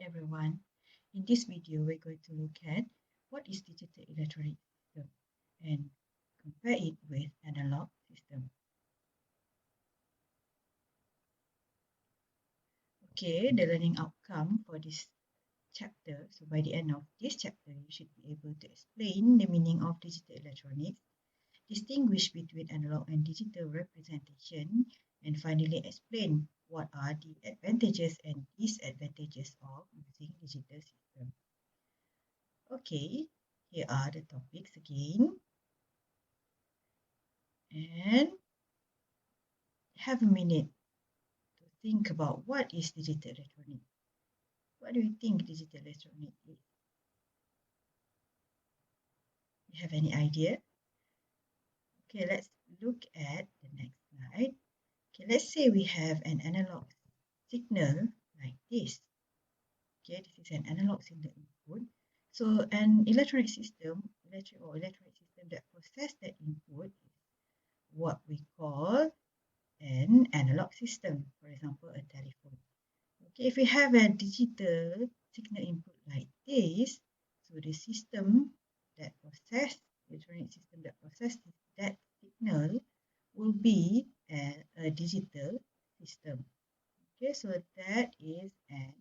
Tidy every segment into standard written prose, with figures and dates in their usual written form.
everyone. In this video, we're going to look at what is digital electronic system and compare it with analog system. Okay, the learning outcome for this chapter. So by the end of this chapter, you should be able to explain the meaning of digital electronics, distinguish between analog and digital representation, and finally explain what are the advantages and disadvantages of using digital system. Okay, here are the topics again. And have a minute to think about what is digital electronic. What do you think digital electronic is? You have any idea? Okay, let's look at the next slide. Okay, let's say we have an analog signal like this. Okay, this is an analog signal input. So an electronic system that process that input is what we call an analog system. For example, a telephone. Okay, if we have a digital signal input like this, so the system that process electronic system that process that signal will be a digital system. Okay, so that is an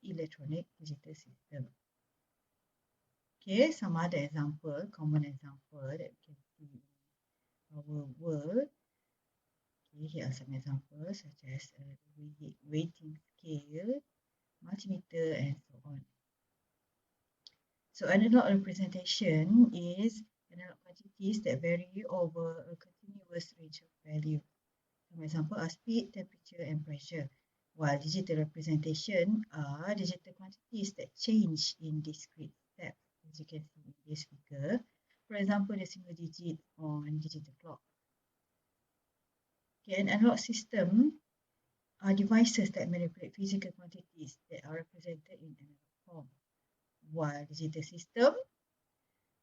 electronic digital system. Okay, some other example, common example that we can see in our world. Okay, here are some examples such as weighting scale, multimeter, and so on. So analog representation is analog quantities that vary over a continuous range of value. Some example are speed, temperature, and pressure. While digital representation are digital quantities that change in discrete steps, as you can see in this figure. For example, the single digit on digital clock. Okay, an analog system are devices that manipulate physical quantities that are represented in analog form, while digital system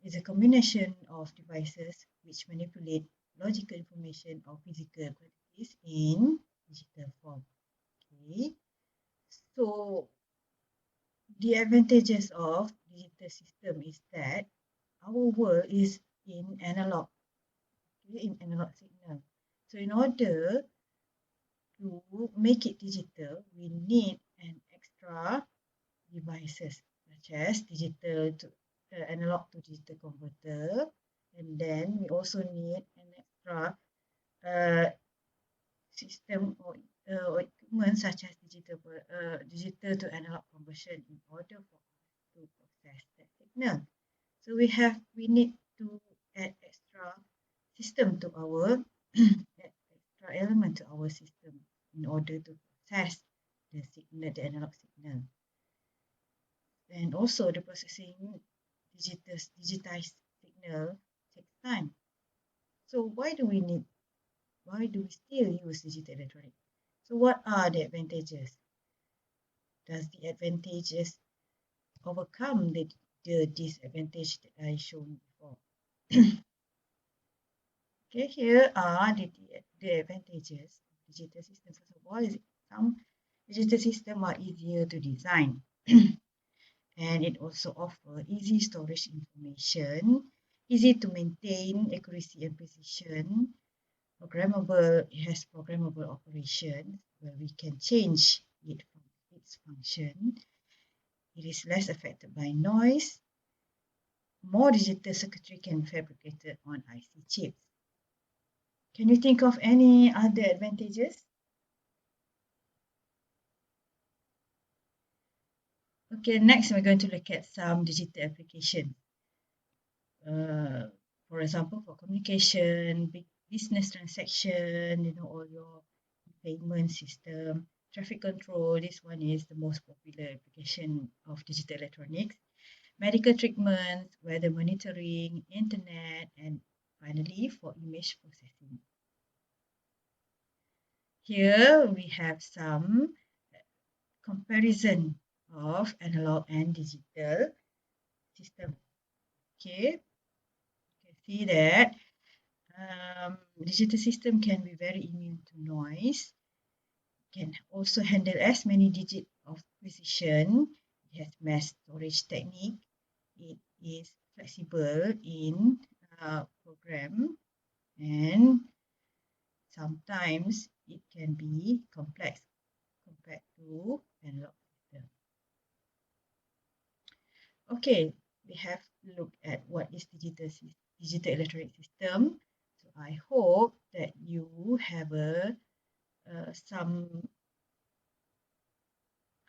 is a combination of devices which manipulate logical information of physical quantities in digital form. Okay, so the advantages of digital system is that our world is in analog, okay, in analog signal. So in order to make it digital, we need an extra devices such as digital to analog to digital converter, and then we also need an extra system or equipment such as digital to analog conversion in order for us to process that signal. So we need to add extra system to our extra element to our system in order to process the signal, the analog signal. And also the processing digitized signal takes time. So why do we still use digital electronics? So what are the advantages? Does the advantages overcome the disadvantage that I shown before? Okay, here are the advantages of digital systems. First of all, some digital systems are easier to design. And it also offers easy storage information, easy to maintain accuracy and precision, it has programmable operations where we can change it from its function. It is less affected by noise. More digital circuitry can be fabricated on IC chips. Can you think of any other advantages? Okay, next we're going to look at some digital applications. For example, for communication, business transaction, all your payment system, traffic control. This one is the most popular application of digital electronics. Medical treatment, weather monitoring, internet, and finally for image processing. Here we have some comparison of analog and digital system. Okay, you can see that digital system can be very immune to noise, can also handle as many digits of precision. It has mass storage technique. It is flexible in program, and sometimes it can be complex compared to analog system. Okay, we have looked at what is digital electronic system. So I hope that you have some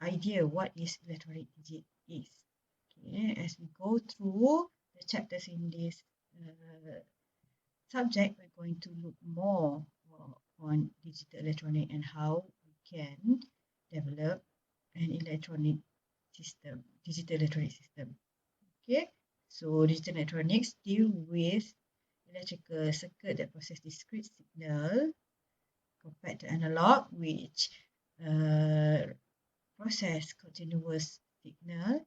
idea what is electronic digit is. Okay, as we go through the chapters in this uh, subject, we're going to look more on digital electronic and how we can develop an electronic system, digital electronic system. Okay, so digital electronics deal with electrical circuit that process discrete signal compared to analog, which uh, process continuous signal.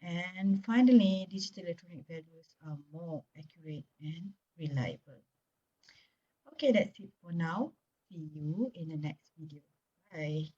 And finally, digital electronic values are more accurate and reliable. Okay, that's it for now. See you in the next video. Bye.